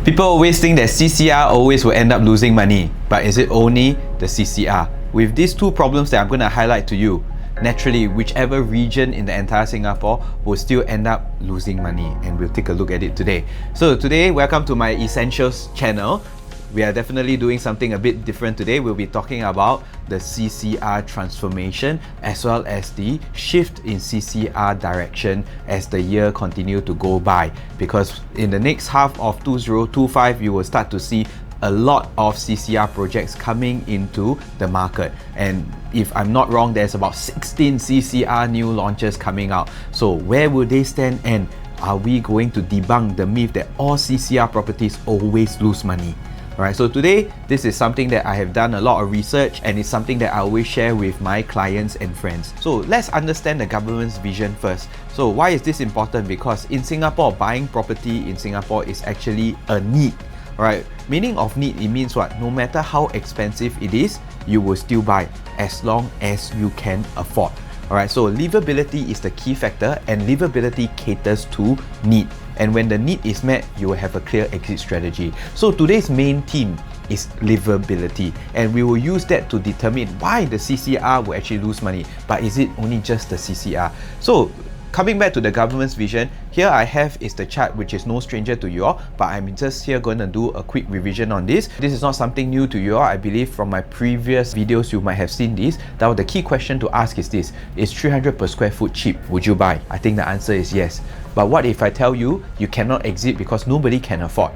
People always think that CCR always will end up losing money, but is it only the CCR? With these two problems that I'm going to highlight to you, naturally, whichever region in the entire Singapore will still end up losing money, and we'll take a look at it today. So today, welcome to my Essentials channel. We are definitely doing something a bit different today. We'll be talking about the CCR transformation as well as the shift in CCR direction as the year continue to go by. Because in the next half of 2025, you will start to see a lot of CCR projects coming into the market, and if I'm not wrong, there's about 16 CCR new launches coming out. So where will they stand, and are we going to debunk the myth that all CCR properties always lose money? Alright, so today, this is something that I have done a lot of research, and it's something that I always share with my clients and friends. So let's understand the government's vision first. So why is this important? Because in Singapore, buying property in Singapore is actually a need. Alright, meaning of need, it means what? No matter how expensive it is, you will still buy as long as you can afford. Alright, so livability is the key factor, and livability caters to need. And when the need is met, you will have a clear exit strategy. So today's main theme is livability, and we will use that to determine why the CCR will actually lose money. But is it only just the CCR? So coming back to the government's vision, here I have is the chart, which is no stranger to you all, but I'm just here going to do a quick revision on this. This is not something new to you all. I believe from my previous videos you might have seen this. Now the key question to ask is this: is 300 per square foot cheap? Would you buy? I think the answer is yes. But what if I tell you you cannot exit because nobody can afford?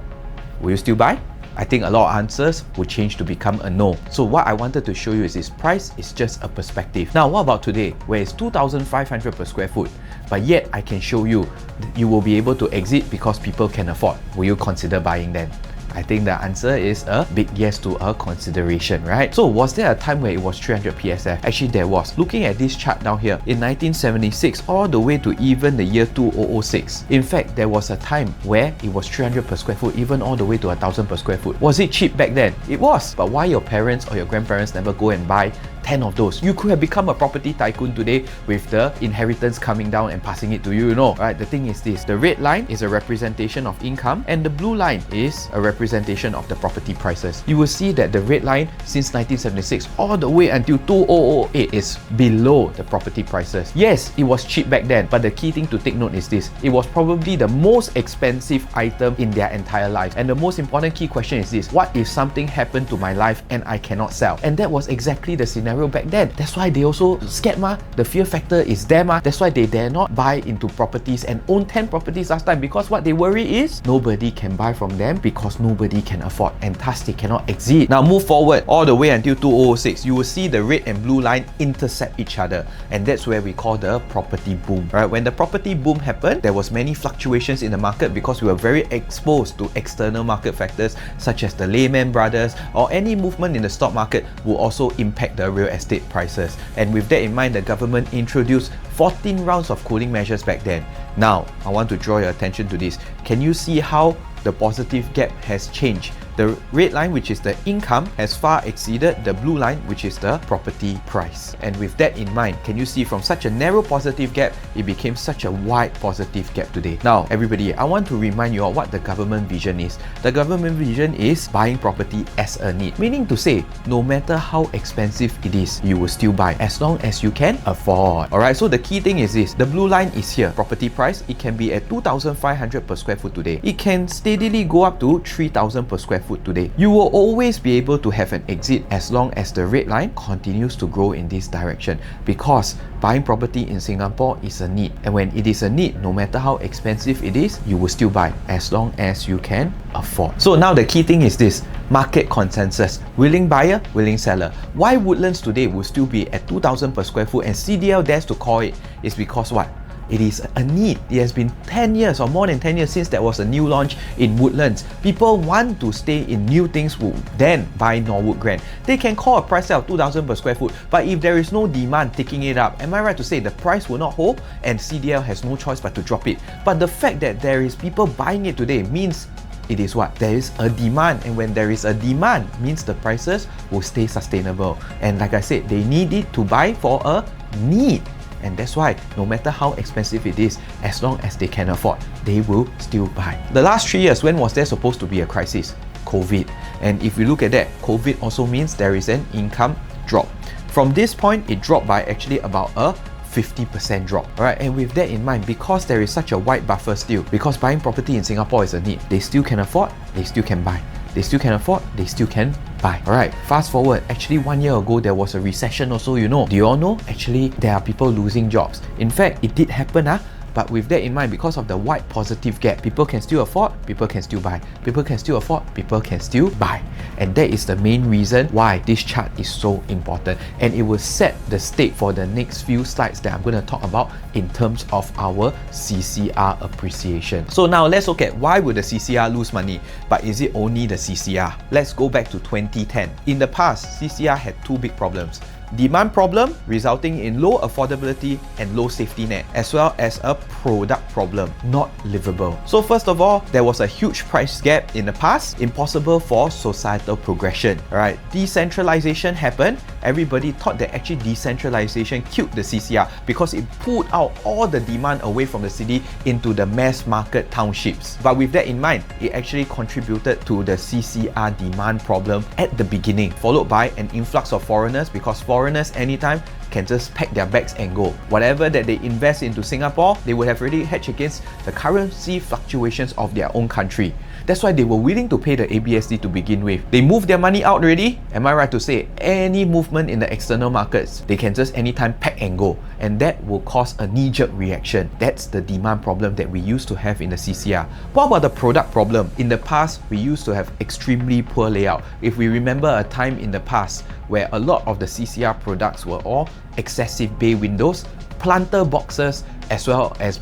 Will you still buy? I think a lot of answers will change to become a no. So what I wanted to show you is this: price is just a perspective. Now what about today, where it's 2,500 per square foot, but yet I can show you you will be able to exit because people can afford? Will you consider buying then? I think the answer is a big yes to a consideration, right? So was there a time where it was 300 PSF? Actually there was. Looking at this chart down here, in 1976 all the way to even the year 2006. In fact, there was a time where it was 300 per square foot, even all the way to 1,000 per square foot. Was it cheap back then? It was. But why your parents or your grandparents never go and buy 10 of those? You could have become a property tycoon today with the inheritance coming down and passing it to you, you know. Right? The thing is this: the red line is a representation of income, and the blue line is a representation of the property prices. You will see that the red line since 1976 all the way until 2008 is below the property prices. Yes, it was cheap back then, but the key thing to take note is this: it was probably the most expensive item in their entire life. And the most important key question is this: what if something happened to my life and I cannot sell? And that was exactly the scenario back then. That's why they also scared ma. The fear factor is there ma. That's why they dare not buy into properties and own 10 properties last time, because what they worry is nobody can buy from them because nobody can afford, and thus they cannot exit. Now move forward all the way until 2006, you will see the red and blue line intercept each other, and that's where we call the property boom. Right? When the property boom happened, there was many fluctuations in the market because we were very exposed to external market factors such as the Lehman Brothers, or any movement in the stock market will also impact the real estate prices. And with that in mind, the government introduced 14 rounds of cooling measures back then. Now, I want to draw your attention to this. Can you see how the positive gap has changed? The red line, which is the income, has far exceeded the blue line, which is the property price. And with that in mind, can you see from such a narrow positive gap, it became such a wide positive gap today? Now, everybody, I want to remind you all what the government vision is. The government vision is buying property as a need, meaning to say, no matter how expensive it is, you will still buy as long as you can afford. Alright, so the key thing is this: the blue line is here, property price. It can be at 2,500 per square foot today. It can steadily go up to 3,000 per square foot today. You will always be able to have an exit as long as the red line continues to grow in this direction, because buying property in Singapore is a need, and when it is a need, no matter how expensive it is, you will still buy as long as you can afford. So now the key thing is this: market consensus, willing buyer, willing seller. Why Woodlands today will still be at 2,000 per square foot and CDL dares to call it is because what? It is a need. It has been 10 years or more than 10 years since there was a new launch in Woodlands. People want to stay in new things, will then buy Norwood Grand. They can call a price of 2,000 per square foot, but if there is no demand taking it up, am I right to say the price will not hold and CDL has no choice but to drop it? But the fact that there is people buying it today means it is what? There is a demand, and when there is a demand, means the prices will stay sustainable. And like I said, they need it to buy for a need. And that's why no matter how expensive it is, as long as they can afford, they will still buy. The last 3 years, when was there supposed to be a crisis? COVID. And if we look at that, COVID also means there is an income drop. From this point, it dropped by actually about a 50% drop. Alright, and with that in mind, because there is such a wide buffer still, because buying property in Singapore is a need, they still can afford, they still can buy. They still can afford, they still can buy. Alright, fast forward, actually 1 year ago there was a recession also, you know. Do you all know? Actually, there are people losing jobs. In fact, it did happen, but with that in mind, because of the wide positive gap, people can still afford, people can still buy. People can still afford, people can still buy. And that is the main reason why this chart is so important. And it will set the state for the next few slides that I'm going to talk about in terms of our CCR appreciation. So now let's look at why would the CCR lose money, but is it only the CCR? Let's go back to 2010. In the past, CCR had two big problems. Demand problem resulting in low affordability and low safety net, as well as a product problem, not livable. So first of all, there was a huge price gap in the past, impossible for societal progression. Alright, decentralization happened. Everybody thought that actually decentralization killed the CCR because it pulled out all the demand away from the city into the mass market townships. But with that in mind, it actually contributed to the CCR demand problem at the beginning, followed by an influx of foreigners, because foreigners anytime can just pack their bags and go. Whatever that they invest into Singapore, they would have already hedged against the currency fluctuations of their own country. That's why they were willing to pay the ABSD to begin with. They moved their money out already. Am I right to say any movement in the external markets, they can just anytime pack and go, and that will cause a knee-jerk reaction. That's the demand problem that we used to have in the CCR. What about the product problem? In the past, we used to have extremely poor layout. If we remember a time in the past where a lot of the CCR products were all excessive bay windows, planter boxes, as well as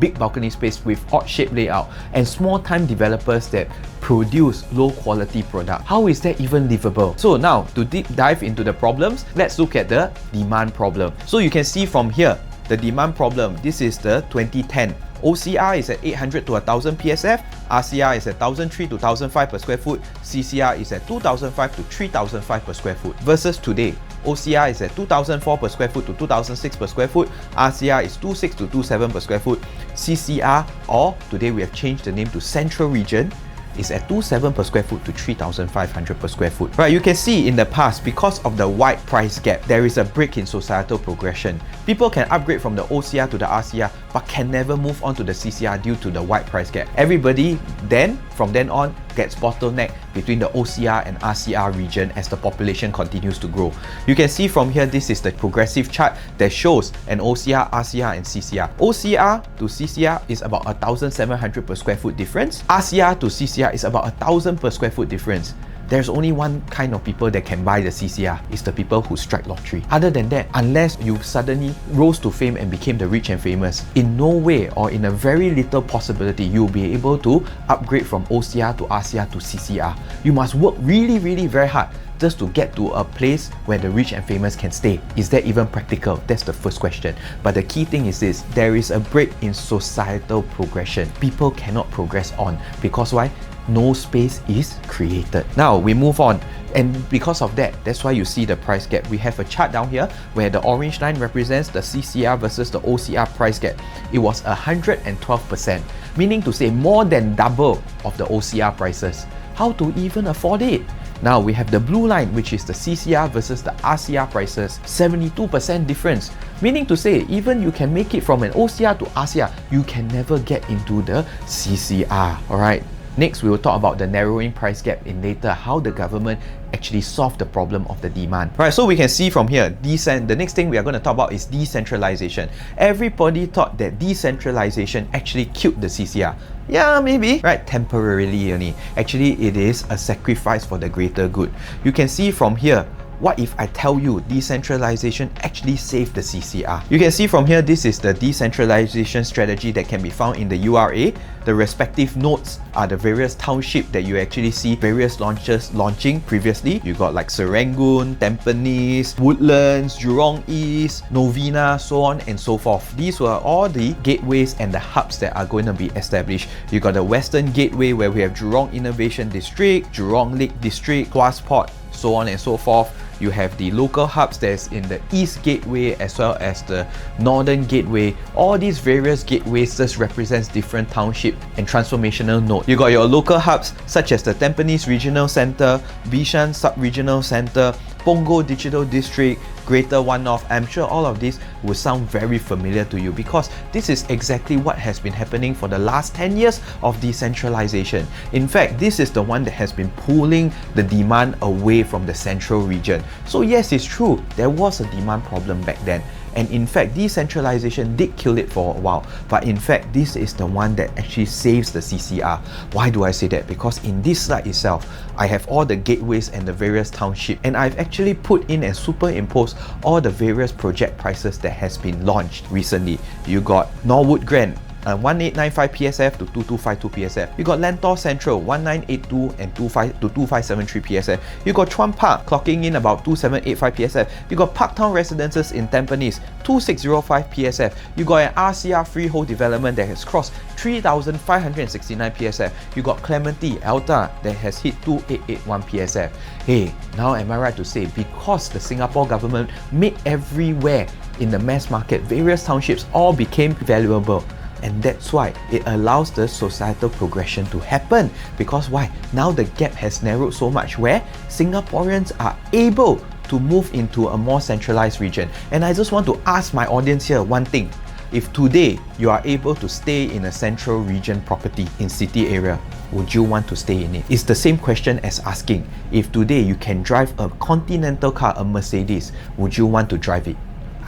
big balcony space with odd-shaped layout, and small-time developers that produce low-quality product. How is that even livable? So now, to deep dive into the problems, let's look at the demand problem. So you can see from here, the demand problem, this is the 2010. OCR is at 800 to 1000 PSF, RCR is at 1003 to 1005 per square foot, CCR is at 2005 to 3005 per square foot. Versus today, OCR is at 2004 per square foot to 2006 per square foot, RCR is 26 to 27 per square foot, CCR, or today we have changed the name to Central Region, is at 27 per square foot to 3,500 per square foot. Right, you can see in the past, because of the wide price gap, there is a break in societal progression. People can upgrade from the OCR to the RCR, but can never move on to the CCR due to the wide price gap. Everybody then, from then on, gets bottlenecked between the OCR and RCR region as the population continues to grow. You can see from here, this is the progressive chart that shows an OCR, RCR and CCR. OCR to CCR is about 1,700 per square foot difference. RCR to CCR is about 1,000 per square foot difference. There's only one kind of people that can buy the CCR. It's the people who strike lottery. Other than that, unless you suddenly rose to fame and became the rich and famous, in no way or in a very little possibility you'll be able to upgrade from OCR to RCR to CCR. You must work really, really very hard just to get to a place where the rich and famous can stay. Is that even practical? That's the first question. But the key thing is this: there is a break in societal progression. People cannot progress on because why? No space is created. Now we move on, and because of that, that's why you see the price gap. We have a chart down here where the orange line represents the CCR versus the OCR price gap. It was 112%, meaning to say more than double of the OCR prices. How to even afford it? Now we have the blue line, which is the CCR versus the RCR prices, 72% difference. Meaning to say, even you can make it from an OCR to RCR, you can never get into the CCR, alright? Next, we will talk about the narrowing price gap in later, how the government actually solved the problem of the demand. Right, so we can see from here, the next thing we are going to talk about is decentralization. Everybody thought that decentralization actually killed the CCR. Yeah, maybe, right? Temporarily only. Actually, it is a sacrifice for the greater good. You can see from here, what if I tell you decentralization actually saved the CCR? You can see from here, this is the decentralization strategy that can be found in the URA. The respective nodes are the various townships that you actually see various launchers launching previously. You got like Serangoon, Tampines, Woodlands, Jurong East, Novena, so on and so forth. These were all the gateways and the hubs that are going to be established. You got the Western Gateway where we have Jurong Innovation District, Jurong Lake District, Tuas Port, so on and so forth. You have the local hubs that's in the East Gateway as well as the Northern Gateway. All these various gateways just represents different township and transformational nodes. You got your local hubs such as the Tampines Regional Centre, Bishan Sub-Regional Centre, Punggol Digital District, Greater One North. I'm sure all of these will sound very familiar to you because this is exactly what has been happening for the last 10 years of decentralization. In fact, this is the one that has been pulling the demand away from the central region. So yes, it's true, there was a demand problem back then. And in fact, decentralization did kill it for a while. But in fact, this is the one that actually saves the CCR. Why do I say that? Because in this slide itself, I have all the gateways and the various townships. And I've actually put in and superimposed all the various project prices that has been launched recently. You got Norwood Grand, 1895 PSF to 2252 PSF. You got Lentor Central 1982 and 25 to 2573 PSF. You got Chuan Park clocking in about 2785 PSF. You got Parktown Residences in Tampines 2605 PSF. You got an RCR freehold development that has crossed 3569 PSF. You got Clementi Alta that has hit 2881 PSF. Hey, now am I right to say because the Singapore government made everywhere in the mass market, various townships all became valuable. And that's why it allows the societal progression to happen. Because why? Now the gap has narrowed so much where Singaporeans are able to move into a more centralized region. And I just want to ask my audience here one thing. If today you are able to stay in a central region property in city area, would you want to stay in it? It's the same question as asking, if today you can drive a Continental car, a Mercedes, would you want to drive it?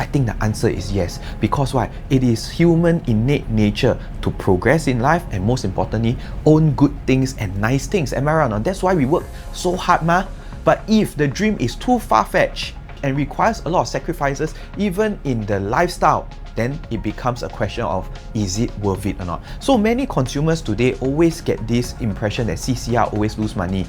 I think the answer is yes. Because why? It is human innate nature to progress in life and most importantly, own good things and nice things. Am I right or not? That's why we work so hard, ma. But if the dream is too far-fetched and requires a lot of sacrifices, even in the lifestyle, then it becomes a question of, is it worth it or not? So many consumers today always get this impression that CCR always lose money,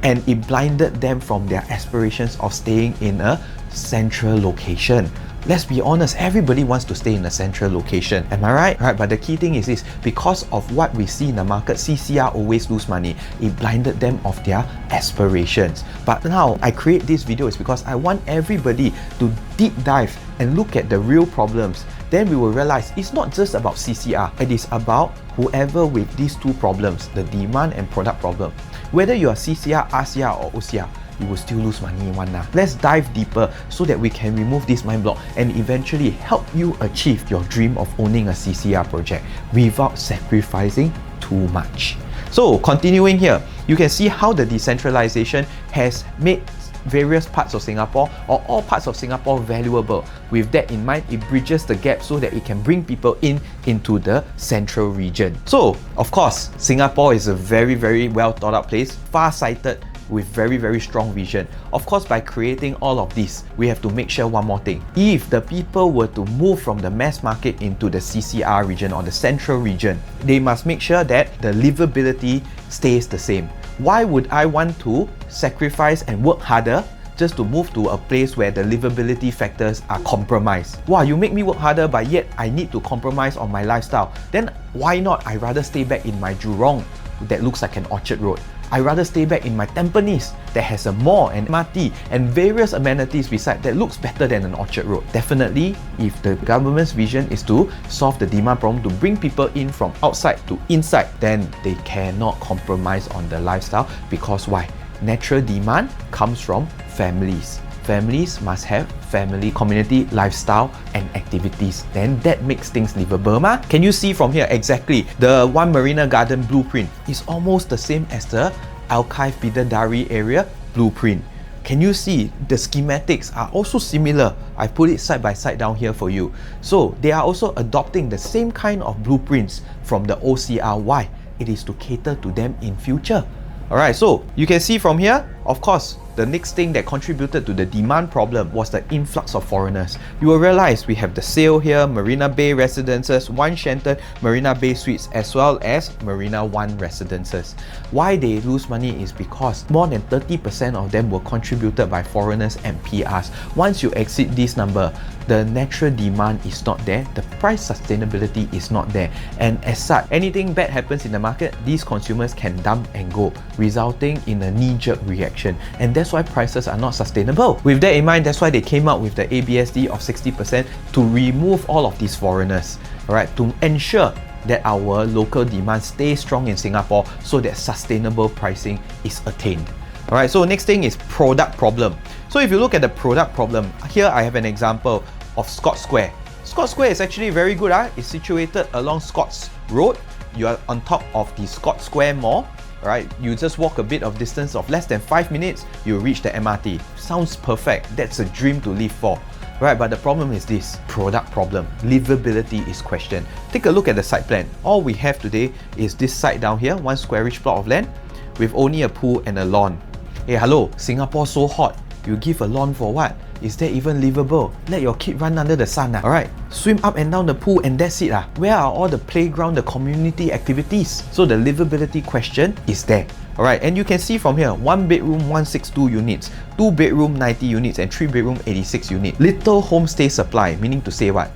and it blinded them from their aspirations of staying in a central location. Let's be honest, everybody wants to stay in a central location. Am I right? Right, but the key thing is this, because of what we see in the market, CCR always lose money. It blinded them of their aspirations. But now, I create this video is because I want everybody to deep dive and look at the real problems. Then we will realize it's not just about CCR. It is about whoever with these two problems, the demand and product problem. Whether you are CCR, RCR or OCR, you will still lose money in one now. Let's dive deeper so that we can remove this mind block and eventually help you achieve your dream of owning a CCR project without sacrificing too much. So continuing here, you can see how the decentralization has made various parts of Singapore or all parts of Singapore valuable. With that in mind, it bridges the gap so that it can bring people into the central region. So, of course, Singapore is a very well thought out place, far-sighted, with very strong vision. Of course, by creating all of this, we have to make sure one more thing. If the people were to move from the mass market into the CCR region or the central region, they must make sure that the livability stays the same. Why would I want to sacrifice and work harder just to move to a place where the livability factors are compromised? Wow, you make me work harder, but yet I need to compromise on my lifestyle. Then why not? I'd rather stay back in my Jurong that looks like an Orchard Road. I'd rather stay back in my Tampines that has a mall and MRT and various amenities beside that looks better than an Orchard Road. Definitely, if the government's vision is to solve the demand problem, to bring people in from outside to inside, then they cannot compromise on the lifestyle. Because why? Natural demand comes from families. Families must have family, community, lifestyle and activities. Then that makes things livable, ma. Can you see from here exactly the One Marina Garden blueprint is almost the same as the Alkaif Bidadari area blueprint. Can you see the schematics are also similar? I put it side by side down here for you. So they are also adopting the same kind of blueprints from the OCR. Why? It is to cater to them in future. Alright, so you can see from here, of course, the next thing that contributed to the demand problem was the influx of foreigners. You will realize we have the sale here, Marina Bay Residences, One Shenton, Marina Bay Suites, as well as Marina One Residences. Why they lose money is because more than 30% of them were contributed by foreigners and PRs. Once you exceed this number, the natural demand is not there, the price sustainability is not there, and as such, anything bad happens in the market, these consumers can dump and go, resulting in a knee-jerk reaction. And that's that's why prices are not sustainable. With that in mind, that's why they came out with the ABSD of 60% to remove all of these foreigners, alright, to ensure that our local demand stays strong in Singapore so that sustainable pricing is attained. Alright, so next thing is product problem. So if you look at the product problem, here I have an example of Scotts Square. Scotts Square is actually very good. It's situated along Scotts Road. You are on top of the Scotts Square Mall. Right? You just walk a bit of distance of less than 5 minutes, you reach the MRT. Sounds perfect. That's a dream to live for. Right, but the problem is this, product problem. Livability is questioned. Take a look at the site plan. All we have today is this site down here, 1 squarish plot of land with only a pool and a lawn. Hey, hello, Singapore so hot. You give a lawn for what? Is that even livable? Let your kid run under the sun. Alright, swim up and down the pool and that's it. Where are all the playground, the community activities? So the livability question is there. Alright, and you can see from here, 1 bedroom 162 units, 2 bedroom 90 units, and 3 bedroom 86 units. Little homestay supply, meaning to say what?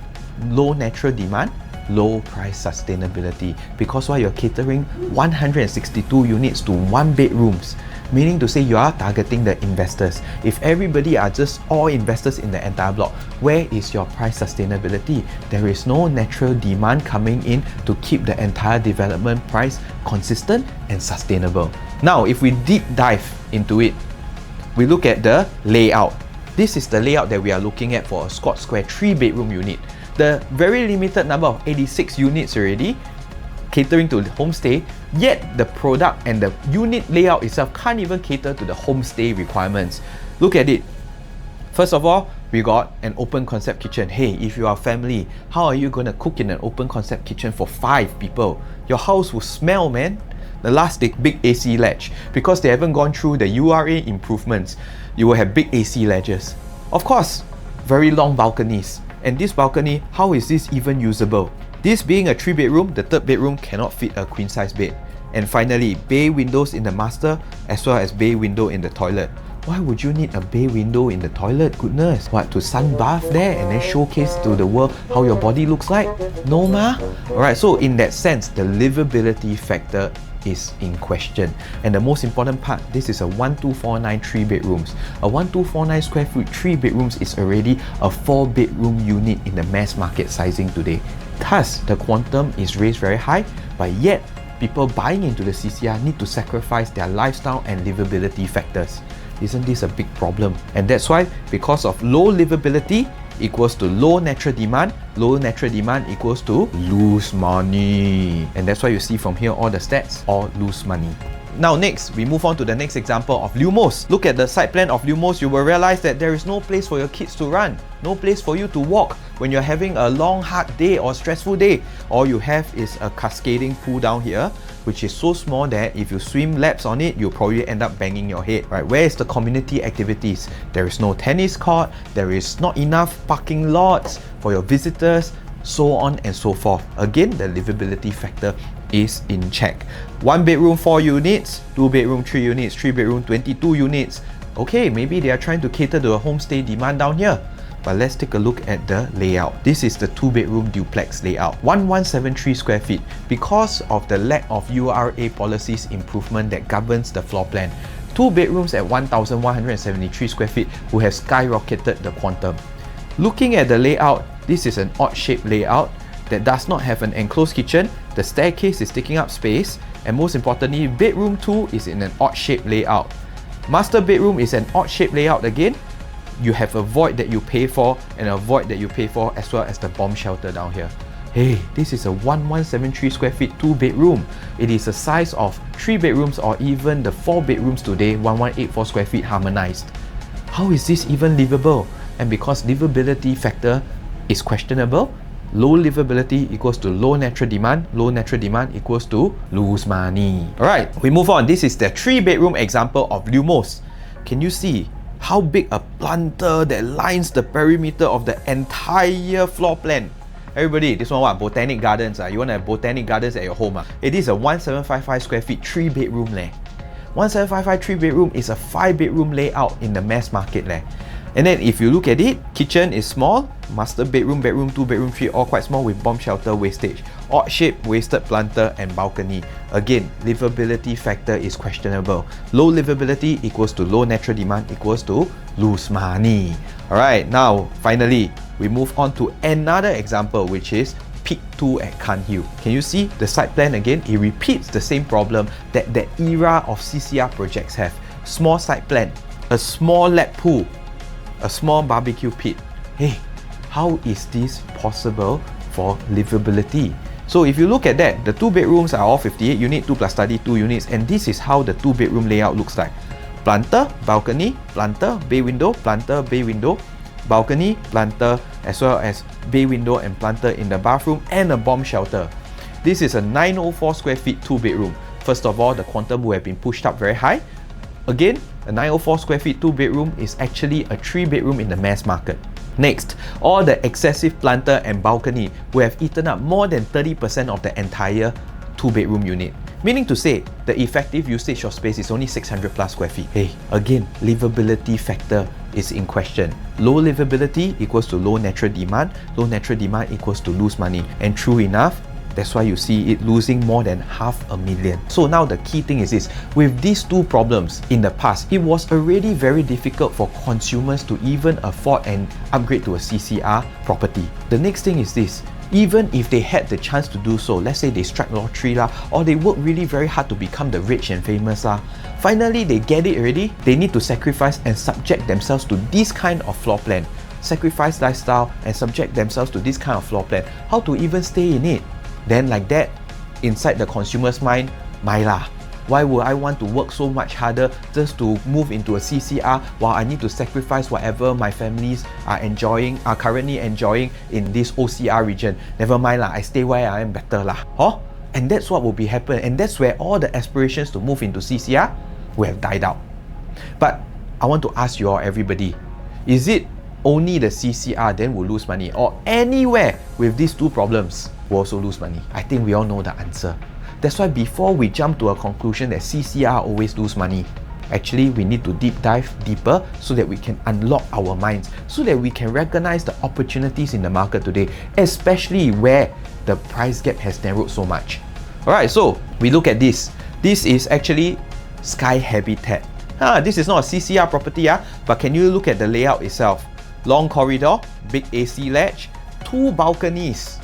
Low natural demand, low price sustainability. Because why you're catering 162 units to 1 bedrooms. Meaning to say you are targeting the investors. If everybody are just all investors in the entire block, where is your price sustainability? There is no natural demand coming in to keep the entire development price consistent and sustainable. Now, if we deep dive into it, we look at the layout. This is the layout that we are looking at for a Scotts Square 3-bedroom unit. The very limited number of 86 units already, catering to the homestay, yet the product and the unit layout itself can't even cater to the homestay requirements. Look at it. First of all, we got an open concept kitchen. Hey, if you are a family, how are you going to cook in an open concept kitchen for 5 people? Your house will smell, man. The last big AC ledge, because they haven't gone through the URA improvements, you will have big AC ledges. Of course, very long balconies. And this balcony, how is this even usable? This being a 3-bedroom, the 3rd bedroom cannot fit a queen size bed. And finally, bay windows in the master as well as bay window in the toilet. Why would you need a bay window in the toilet? Goodness, what, to sunbath there and then showcase to the world how your body looks like? No ma? Alright, so in that sense, the livability factor is in question. And the most important part, this is a 1249 3 bedrooms. A 1249 square foot 3 bedrooms is already a 4-bedroom unit in the mass market sizing today. Thus, the quantum is raised very high, but yet people buying into the CCR need to sacrifice their lifestyle and livability factors. Isn't this a big problem? And that's why, because of low livability equals to low natural demand equals to lose money. And that's why you see from here all the stats, all lose money. Now next, we move on to the next example of Lumos. Look at the site plan of Lumos, you will realize that there is no place for your kids to run, no place for you to walk when you're having a long hard day or stressful day. All you have is a cascading pool down here, which is so small that if you swim laps on it, you'll probably end up banging your head. Right? Where is the community activities? There is no tennis court, there is not enough parking lots for your visitors, so on and so forth. Again, the livability factor is in check. 1 bedroom 4 units, 2 bedroom 3 units, 3 bedroom 22 units. Okay, maybe they are trying to cater to a homestay demand down here. But let's take a look at the layout. This is the 2-bedroom duplex layout. 1173 square feet. Because of the lack of URA policies improvement that governs the floor plan, 2 bedrooms at 1173 square feet will have skyrocketed the quantum. Looking at the layout, this is an odd-shaped layout that does not have an enclosed kitchen. The staircase is taking up space, and most importantly, bedroom 2 is in an odd-shaped layout. Master bedroom is an odd-shaped layout again. You have a void that you pay for and a void that you pay for, as well as the bomb shelter down here. Hey, this is a 1173 square feet 2-bedroom. It is the size of 3 bedrooms or even the 4 bedrooms today, 1184 square feet harmonized. How is this even livable? And because livability factor is questionable, low livability equals to low natural demand equals to lose money. Alright, we move on. This is the 3-bedroom example of Lumos. Can you see how big a planter that lines the perimeter of the entire floor plan? Everybody, this one what? Botanic gardens. You want to have botanic gardens at your home? It is a 1755 square feet 3-bedroom. 1755 3-bedroom is a 5-bedroom layout in the mass market. And then if you look at it, kitchen is small, master bedroom, bedroom 2, bedroom 3, all quite small with bomb shelter wastage. Odd shape, wasted planter and balcony. Again, livability factor is questionable. Low livability equals to low natural demand equals to lose money. Alright, now finally, we move on to another example, which is Peak 2 at Cairnhill. Can you see the site plan again? It repeats the same problem that the era of CCR projects have. Small site plan, a small lap pool, a small barbecue pit. Hey, how is this possible for livability? So if you look at that, the 2 bedrooms are all 58 units, 2 plus study 2 units, and this is how the 2 bedroom layout looks like. Planter, balcony, planter, bay window, balcony, planter, as well as bay window and planter in the bathroom and a bomb shelter. This is a 904 square feet 2 bedroom. First of all, the quantum would have been pushed up very high. Again, a 904 square feet 2 bedroom is actually a 3 bedroom in the mass market. Next, all the excessive planter and balcony will have eaten up more than 30% of the entire 2 bedroom unit. Meaning to say, the effective usage of space is only 600 plus square feet. Hey, again, livability factor is in question. Low livability equals to low natural demand equals to lose money. And true enough, that's why you see it losing more than $500,000. So now the key thing is this, with these 2 problems in the past, it was already very difficult for consumers to even afford and upgrade to a CCR property. The next thing is this, even if they had the chance to do so, let's say they strike lottery lah, or they work really very hard to become the rich and famous lah, finally they get it already, they need to sacrifice and subject themselves to this kind of floor plan. Sacrifice lifestyle and subject themselves to this kind of floor plan. How to even stay in it? Then like that, inside the consumer's mind, my lah, why would I want to work so much harder just to move into a CCR while I need to sacrifice whatever my families are currently enjoying in this OCR region? Never mind lah, I stay where I am better lah. And that's what will be happen, and that's where all the aspirations to move into CCR will have died out. But I want to ask you all, everybody, is it only the CCR then will lose money, or anywhere with these 2 problems will also lose money? I think we all know the answer. That's why before we jump to a conclusion that CCR always lose money, actually we need to deep dive deeper so that we can unlock our minds, so that we can recognize the opportunities in the market today, especially where the price gap has narrowed so much. Alright, so we look at this. This is actually Sky Habitat. This is not a CCR property, but can you look at the layout itself? Long corridor, big AC ledge, 2 balconies.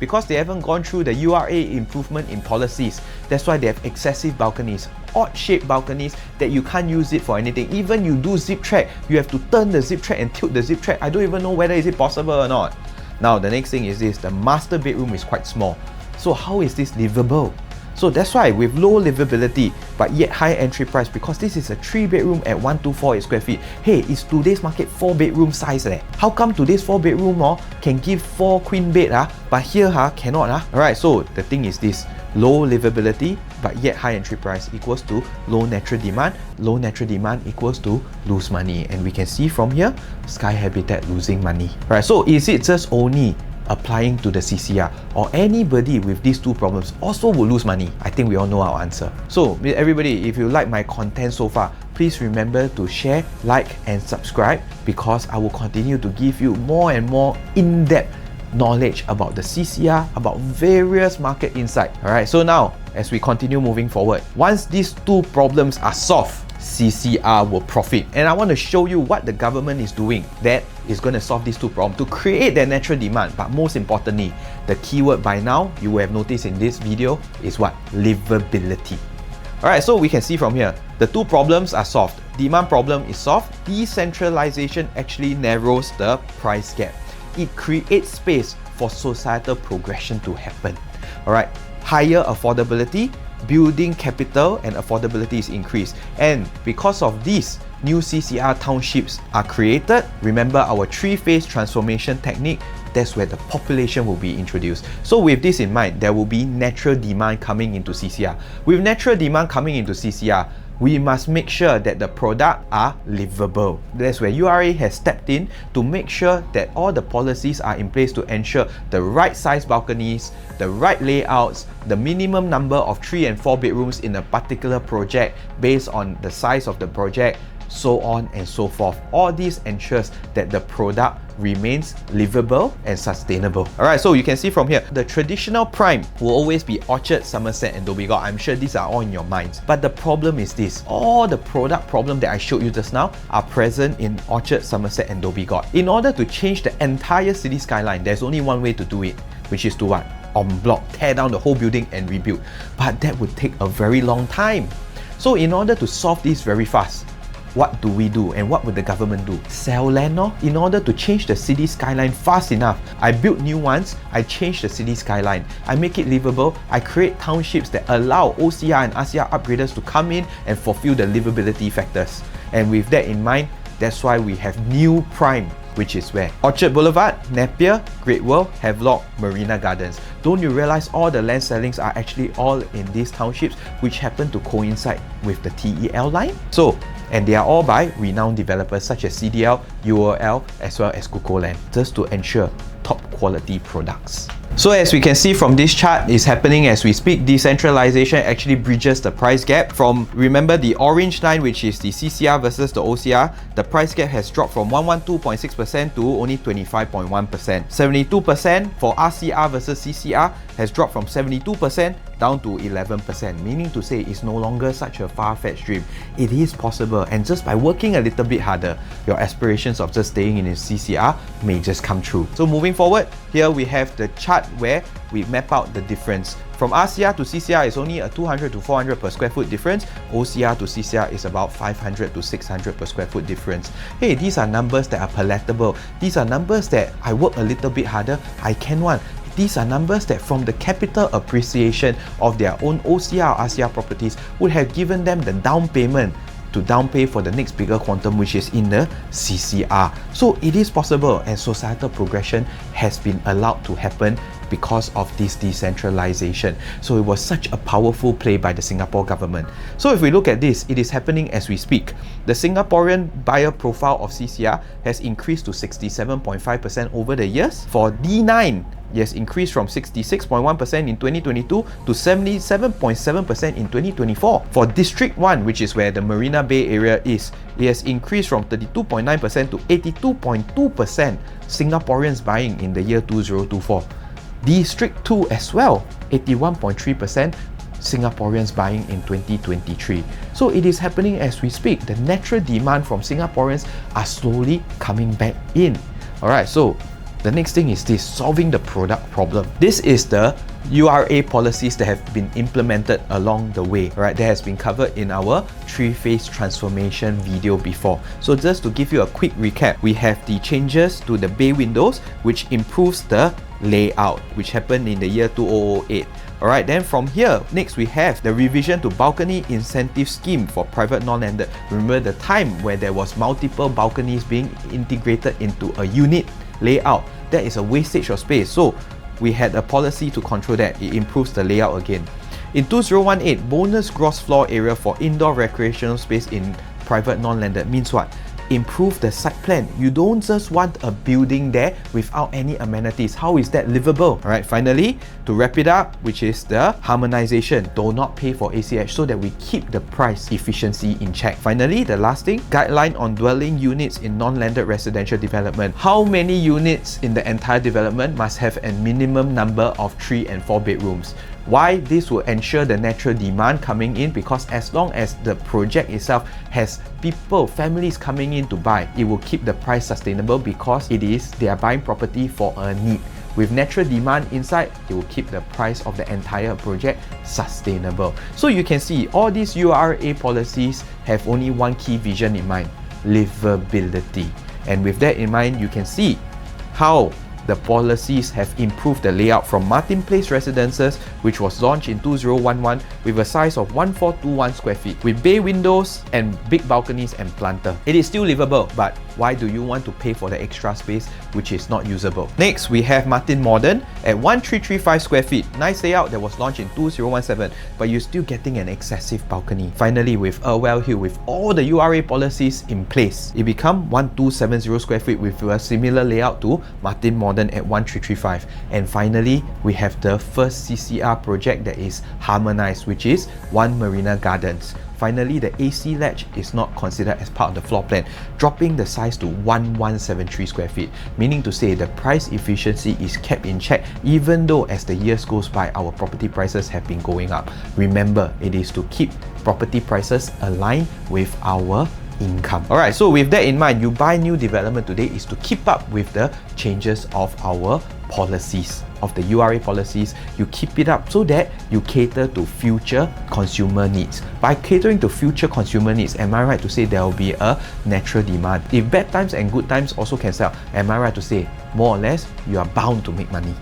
Because they haven't gone through the URA improvement in policies, that's why they have excessive balconies, odd shaped balconies that you can't use it for anything. Even you do zip track, you have to turn the zip track and tilt the zip track. I don't even know whether is it possible or not. Now the next thing is this, the master bedroom is quite small. So how is this livable? So that's why with low livability but yet high entry price, because this is a 3 bedroom at 1,248 square feet. Hey, it's today's market 4 bedroom size leh. How come today's 4 bedroom can give 4 queen bed but here cannot? Alright, so the thing is this, low livability but yet high entry price equals to low natural demand equals to lose money. And we can see from here, Sky Habitat losing money. Alright, so is it just only applying to the CCR, or anybody with these 2 problems also will lose money? I think we all know our answer. So everybody, if you like my content so far, please remember to share, like and subscribe, because I will continue to give you more and more in-depth knowledge about the CCR, about various market insight. Alright, so now as we continue moving forward, once these 2 problems are solved, CCR will profit. And I want to show you what the government is doing that is going to solve these 2 problems to create that natural demand. But most importantly, the keyword by now you will have noticed in this video is what? Livability. Alright, so we can see from here, the 2 problems are solved. Demand problem is solved. Decentralization actually narrows the price gap. It creates space for societal progression to happen. Alright, higher affordability, building capital and affordability is increased. And because of this, new CCR townships are created. Remember our 3-phase transformation technique, that's where the population will be introduced. So with this in mind, there will be natural demand coming into CCR. With natural demand coming into CCR, we must make sure that the product are livable. That's where URA has stepped in to make sure that all the policies are in place to ensure the right size balconies, the right layouts, the minimum number of 3 and 4 bedrooms in a particular project based on the size of the project, so on and so forth. All this ensures that the product remains livable and sustainable. Alright, so you can see from here, the traditional prime will always be Orchard, Somerset and Dhoby Ghaut. I'm sure these are all in your minds. But the problem is this, all the product problem that I showed you just now are present in Orchard, Somerset and Dhoby Ghaut. In order to change the entire city skyline, there's only one way to do it, which is to what? En bloc, tear down the whole building and rebuild. But that would take a very long time. So in order to solve this very fast, what do we do and what would the government do? Sell land, no? In order to change the city skyline fast enough, I build new ones, I change the city skyline, I make it livable, I create townships that allow OCR and RCR upgraders to come in and fulfill the livability factors. And with that in mind, that's why we have new prime, which is where? Orchard Boulevard, Napier, Great World, Havelock, Marina Gardens. Don't you realize all the land sellings are actually all in these townships, which happen to coincide with the TEL line? So, and they are all by renowned developers such as CDL, UOL, as well as Kukoland, just to ensure top quality products. So as we can see from this chart, is happening as we speak. Decentralization actually bridges the price gap from, remember the orange line, which is the CCR versus the OCR, the price gap has dropped from 112.6% to only 25.1%. 72% for RCR versus CCR has dropped from 72% down to 11%, meaning to say it's no longer such a far-fetched dream. It is possible, and just by working a little bit harder, your aspirations of just staying in a CCR may just come true. So moving forward, here we have the chart where we map out the difference. From RCR to CCR is only a 200 to 400 per square foot difference. OCR to CCR is about 500 to 600 per square foot difference. Hey, these are numbers that are palatable. These are numbers that I work a little bit harder, I can want. These are numbers that from the capital appreciation of their own OCR or RCR properties would have given them the down payment to down pay for the next bigger quantum, which is in the CCR. So it is possible, and societal progression has been allowed to happen because of this decentralization. So it was such a powerful play by the Singapore government. So if we look at this, it is happening as we speak. The Singaporean buyer profile of CCR has increased to 67.5% over the years. For D9, it has increased from 66.1% in 2022 to 77.7% in 2024. For District 1, which is where the Marina Bay area is, it has increased from 32.9% to 82.2% Singaporeans buying in the year 2024. District 2 as well, 81.3% Singaporeans buying in 2023. So it is happening as we speak. The natural demand from Singaporeans are slowly coming back in. Alright, so the next thing is this, solving the product problem. This is the URA policies that have been implemented along the way, right? That has been covered in our three-phase transformation video before. So just to give you a quick recap, we have the changes to the bay windows, which improves the layout, which happened in the year 2008. Alright, then from here, next we have the revision to balcony incentive scheme for private non-landed. Remember the time where there was multiple balconies being integrated into a unit layout. That is a wastage of space. So we had a policy to control that. It improves the layout again. In 2018, bonus gross floor area for indoor recreational space in private non-landed means what? Improve the site plan. You don't just want a building there without any amenities. How is that livable? Alright, finally, to wrap it up, which is the harmonization. Do not pay for ACH so that we keep the price efficiency in check. Finally, the last thing, guideline on dwelling units in non-landed residential development. How many units in the entire development must have a minimum number of 3 and 4 bedrooms? Why? This will ensure the natural demand coming in, because as long as the project itself has people, families coming in to buy, it will keep the price sustainable because they are buying property for a need. With natural demand inside, it will keep the price of the entire project sustainable. So you can see all these URA policies have only one key vision in mind: livability. And with that in mind, you can see how the policies have improved the layout from Martin Place Residences, which was launched in 2011 with a size of 1421 square feet, with bay windows and big balconies and planter. It is still livable, but why do you want to pay for the extra space which is not usable? Next, we have Martin Modern at 1335 square feet. Nice layout that was launched in 2017, but you're still getting an excessive balcony. Finally, with Irwell Hill, with all the URA policies in place, it become 1270 square feet with a similar layout to Martin Modern at 1335. And finally, we have the first CCR project that is harmonized, which is One Marina Gardens. Finally, the AC latch is not considered as part of the floor plan, dropping the size to 1173 square feet, meaning to say the price efficiency is kept in check even though as the years goes by, our property prices have been going up. Remember, it is to keep property prices aligned with our income. Alright, so with that in mind, you buy new development today is to keep up with the changes of our policies, of the URA policies. You keep it up so that you cater to future consumer needs. By catering to future consumer needs, am I right to say there will be a natural demand? If bad times and good times also can sell, am I right to say more or less you are bound to make money?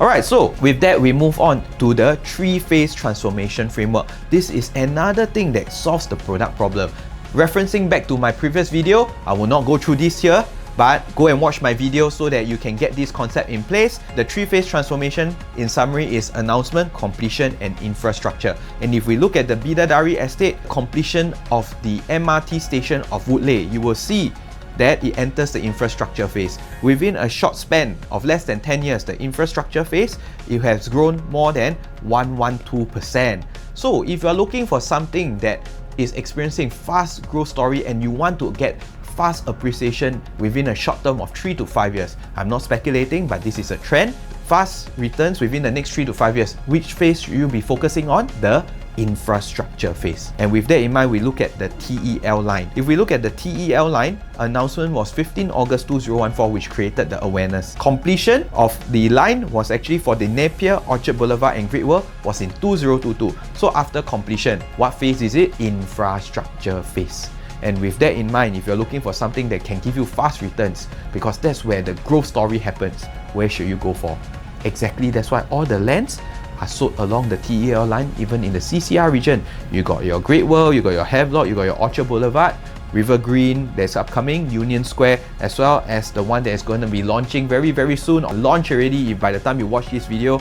Alright, so with that, we move on to the three-phase transformation framework. This is another thing that solves the product problem. Referencing back to my previous video, I will not go through this here, but go and watch my video so that you can get this concept in place. The three-phase transformation, in summary, is announcement, completion, and infrastructure. And if we look at the Bidadari estate, completion of the MRT station of Woodleigh, you will see that it enters the infrastructure phase. Within a short span of less than 10 years, the infrastructure phase, it has grown more than 112%. So if you are looking for something that is experiencing fast growth story and you want to get fast appreciation within a short term of 3 to 5 years, I'm not speculating, but this is a trend. Fast returns within the next 3 to 5 years. Which phase should you be focusing on? The infrastructure phase. And with that in mind, we look at the TEL line. If we look at the TEL line, announcement was 15 August 2014, which created the awareness. Completion of the line was actually for the Napier, Orchard Boulevard and Great World was in 2022. So after completion, what phase is it? Infrastructure phase. And with that in mind, if you're looking for something that can give you fast returns, because that's where the growth story happens, where should you go for? Exactly, that's why all the lands are sold along the TEL line, even in the CCR region. You got your Great World, you got your Havelock, you got your Orchard Boulevard, River Green, there's upcoming Union Square, as well as the one that is going to be launching very soon, or launch already if by the time you watch this video,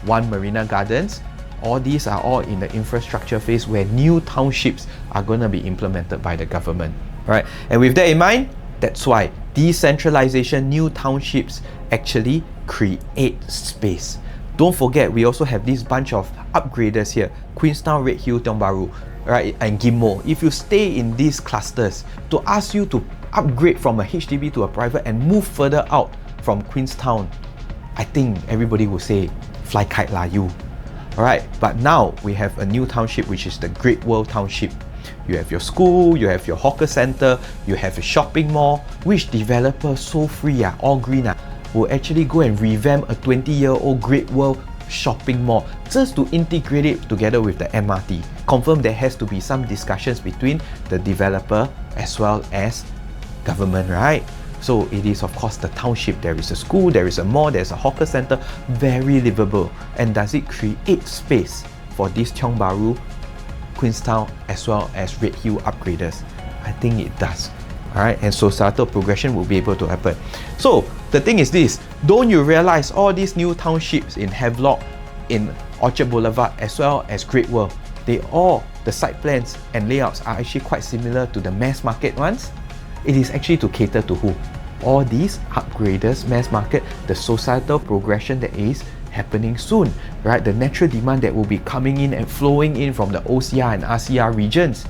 One Marina Gardens. All these are all in the infrastructure phase where new townships are going to be implemented by the government. Alright, and with that in mind, that's why decentralization, new townships actually create space. Don't forget, we also have this bunch of upgraders here, Queenstown, Redhill, Tiong Bahru, right, and Ghim Moh. If you stay in these clusters, to ask you to upgrade from a HDB to a private and move further out from Queenstown, I think everybody will say, fly kite lah you. Alright, but now we have a new township, which is the Great World Township. You have your school, you have your hawker center, you have a shopping mall. Which developer so free, all green, will actually go and revamp a 20-year-old Great World shopping mall just to integrate it together with the MRT? Confirm there has to be some discussions between the developer as well as government, right? So it is of course the township. There is a school, there is a mall, there's a hawker center, very livable. And does it create space for these Tiong Bahru, Queenstown as well as Redhill upgraders? I think it does. Alright, and societal progression will be able to happen. So the thing is this, don't you realize all these new townships in Havelock, in Orchard Boulevard as well as Great World, the site plans and layouts are actually quite similar to the mass market ones? It is actually to cater to who? All these upgraders, mass market, the societal progression that is happening soon, right? The natural demand that will be coming in and flowing in from the OCR and RCR regions.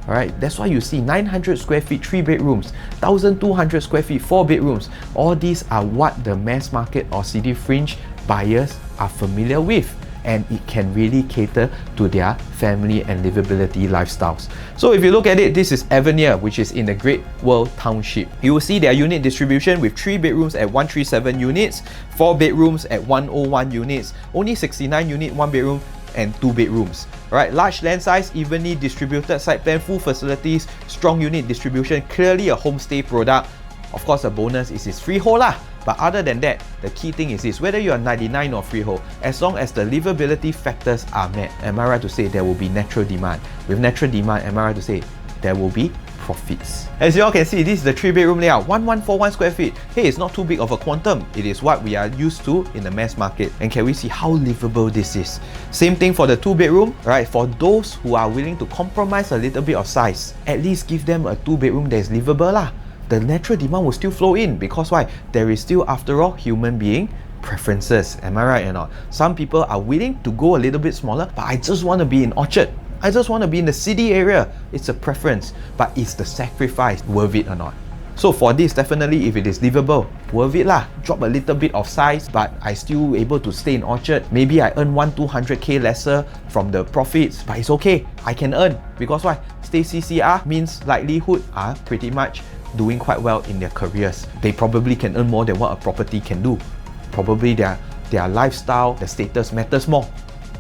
Alright, that's why you see 900 square feet, 3 bedrooms, 1200 square feet, 4 bedrooms. All these are what the mass market or city fringe buyers are familiar with, and it can really cater to their family and livability lifestyles. So if you look at it, this is Avenir, which is in the Great World Township. You will see their unit distribution with 3 bedrooms at 137 units, 4 bedrooms at 101 units, only 69 unit 1 bedroom and 2 bedrooms. Right, large land size, evenly distributed site plan, full facilities, strong unit distribution, clearly a homestay product. Of course, a bonus is its freehold lah. But other than that, the key thing is this: whether you are 99 or freehold, as long as the livability factors are met, am I right to say there will be natural demand? With natural demand, am I right to say there will be profits? As you all can see, this is the 3-bedroom layout, 1141 square feet. Hey, it's not too big of a quantum. It is what we are used to in the mass market. And can we see how livable this is? Same thing for the 2-bedroom, right? For those who are willing to compromise a little bit of size, at least give them a 2-bedroom that is livable lah. The natural demand will still flow in, because why? There is still, after all, human being preferences. Am I right or not? Some people are willing to go a little bit smaller, but I just want to be in Orchard. I just want to be in the city area. It's a preference, but is the sacrifice worth it or not? So for this, definitely if it is livable, worth it lah. Drop a little bit of size, but I still able to stay in Orchard. Maybe I earn 200k lesser from the profits, but it's okay. I can earn because why? Stay CCR means likelihood are pretty much doing quite well in their careers. They probably can earn more than what a property can do. Probably their lifestyle, their status matters more,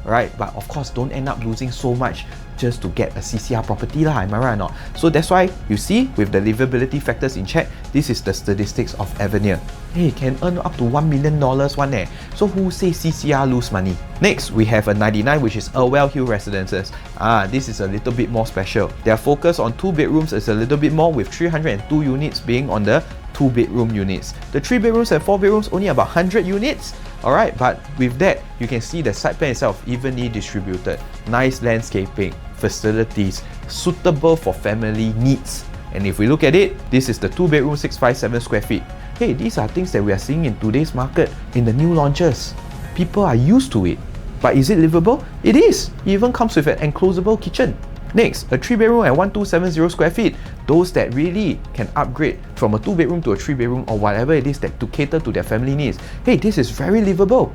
right? But of course, don't end up losing so much just to get a CCR property lah, am I right or not? So that's why you see, with the livability factors in check, this is the statistics of Avenir. Hey, can earn up to $1 million one eh. So who says CCR lose money? Next, we have a 99, which is Irwell Hill Residences. This is a little bit more special. Their focus on 2 bedrooms is a little bit more, with 302 units being on the 2-bedroom units. The 3 bedrooms and 4 bedrooms only about 100 units. Alright, but with that, you can see the site plan itself evenly distributed. Nice landscaping, facilities, suitable for family needs. And if we look at it, this is the 2-bedroom, 657 square feet. Hey, these are things that we are seeing in today's market, in the new launches. People are used to it. But is it livable? It is! It even comes with an enclosable kitchen. Next, a 3-bedroom at 1270 square feet. Those that really can upgrade from a 2-bedroom to a 3-bedroom or whatever it is that to cater to their family needs. Hey, this is very livable.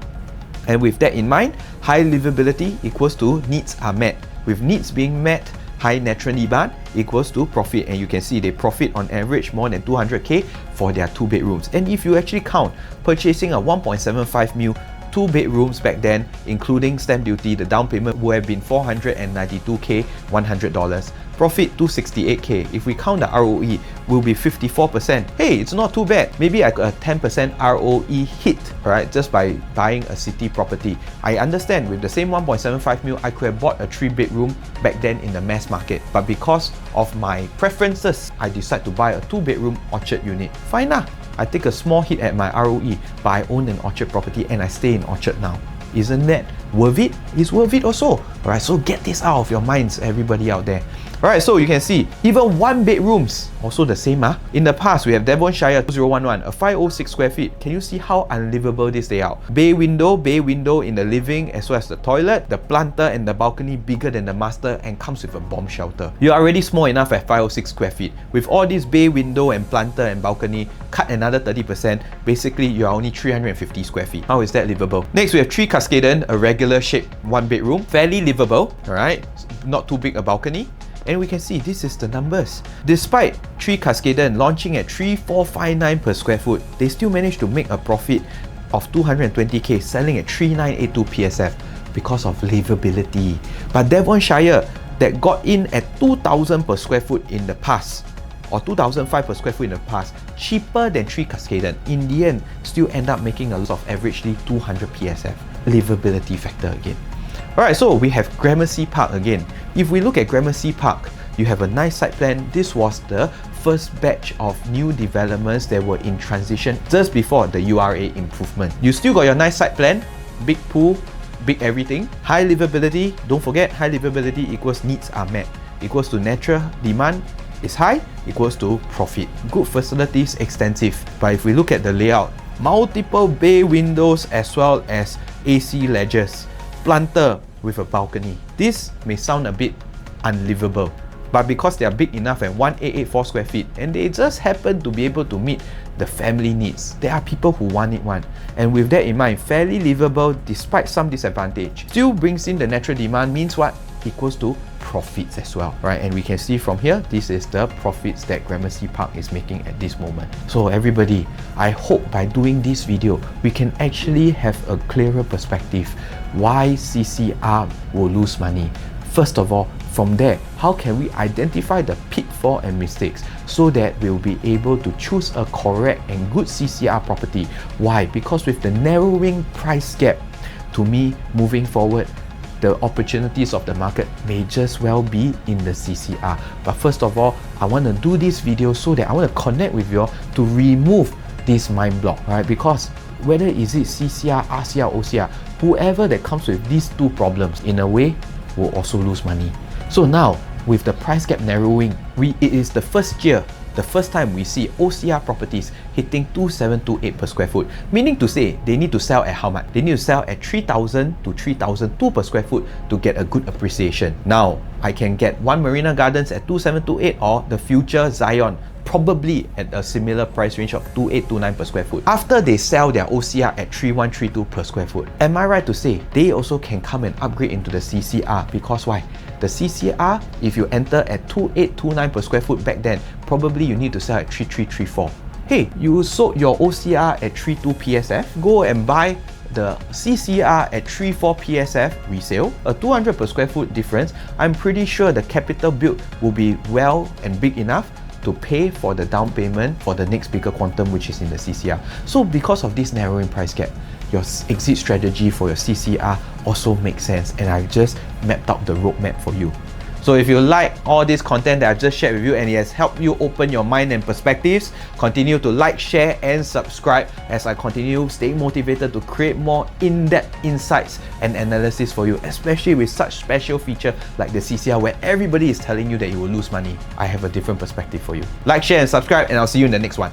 And with that in mind, high livability equals to needs are met. With needs being met, high natural demand equals to profit. And you can see they profit on average more than 200k for their 2 bedrooms. And if you actually count purchasing a 1.75 mil 2 bedrooms back then, including stamp duty, the down payment would have been $492k, $100. Profit 268k. If we count the ROE, will be 54%. Hey, it's not too bad. Maybe I got a 10% ROE hit, alright, just by buying a city property. I understand with the same 1.75 mil, I could have bought a 3-bedroom back then in the mass market. But because of my preferences, I decide to buy a 2-bedroom Orchard unit. Fine lah. I take a small hit at my ROE, but I own an Orchard property and I stay in Orchard now. Isn't that worth it? It's worth it also. Alright, so get this out of your minds, everybody out there. Alright, so you can see, even 1 bedrooms, also the same. In the past, we have Devonshire 2011, a 506 square feet. Can you see how unlivable this layout? Bay window in the living as well as the toilet, the planter and the balcony bigger than the master and comes with a bomb shelter. You're already small enough at 506 square feet. With all this bay window and planter and balcony, cut another 30%, basically you're only 350 square feet. How is that livable? Next, we have 3 Cascaden, a regular shaped 1 bedroom, fairly livable, alright, not too big a balcony. And we can see this is the numbers. Despite 3 Cascaden launching at 3,459 per square foot, they still managed to make a profit of 220k selling at 3,982 PSF because of livability. But Devonshire that got in at 2,000 per square foot in the past, or 2,005 per square foot in the past, cheaper than 3 Cascaden, in the end still end up making a loss of averagely 200 PSF. Livability factor again. Alright, so we have Gramercy Park again. If we look at Gramercy Park, you have a nice site plan. This was the first batch of new developments that were in transition just before the URA improvement. You still got your nice site plan, big pool, big everything. High livability, don't forget, high livability equals needs are met, equals to natural demand is high, equals to profit. Good facilities, extensive. But if we look at the layout, multiple bay windows as well as AC ledgers, planter with a balcony. This may sound a bit unlivable, but because they are big enough at 1,884 square feet and they just happen to be able to meet the family needs, there are people who want it one. And with that in mind, fairly livable despite some disadvantage. Still brings in the natural demand, means what? Equals to profits as well, right? And we can see from here, this is the profits that Gramercy Park is making at this moment. So everybody, I hope by doing this video, we can actually have a clearer perspective why CCR will lose money. First of all, from there, how can we identify the pitfall and mistakes so that we'll be able to choose a correct and good CCR property? Why? Because with the narrowing price gap, to me, moving forward, the opportunities of the market may just well be in the CCR. But first of all, I want to do this video so that I want to connect with you all to remove this mind block, right? Because whether is it CCR, RCR, OCR, whoever that comes with these 2 problems, in a way, will also lose money. So now, with the price gap narrowing, it is the first year the first time we see OCR properties hitting 2728 per square foot, meaning to say they need to sell at how much? They need to sell at 3,000 to 3,002 per square foot to get a good appreciation. Now, I can get one Marina Gardens at 2728 or the future Zion probably at a similar price range of 2829 per square foot after they sell their OCR at 3132 per square foot. Am I right to say they also can come and upgrade into the CCR? Because why? The CCR, if you enter at 2829 per square foot back then, probably you need to sell at 3334. Hey, you sold your OCR at 32 PSF, go and buy the CCR at 34 PSF resale, a 200 per square foot difference. I'm pretty sure the capital build will be well and big enough to pay for the down payment for the next bigger quantum, which is in the CCR. So because of this narrowing price gap, your exit strategy for your CCR also makes sense, and I just mapped out the roadmap for you. So if you like all this content that I've just shared with you and it has helped you open your mind and perspectives, continue to like, share and subscribe as I continue staying motivated to create more in-depth insights and analysis for you, especially with such special feature like the CCR where everybody is telling you that you will lose money. I have a different perspective for you. Like, share and subscribe, and I'll see you in the next one.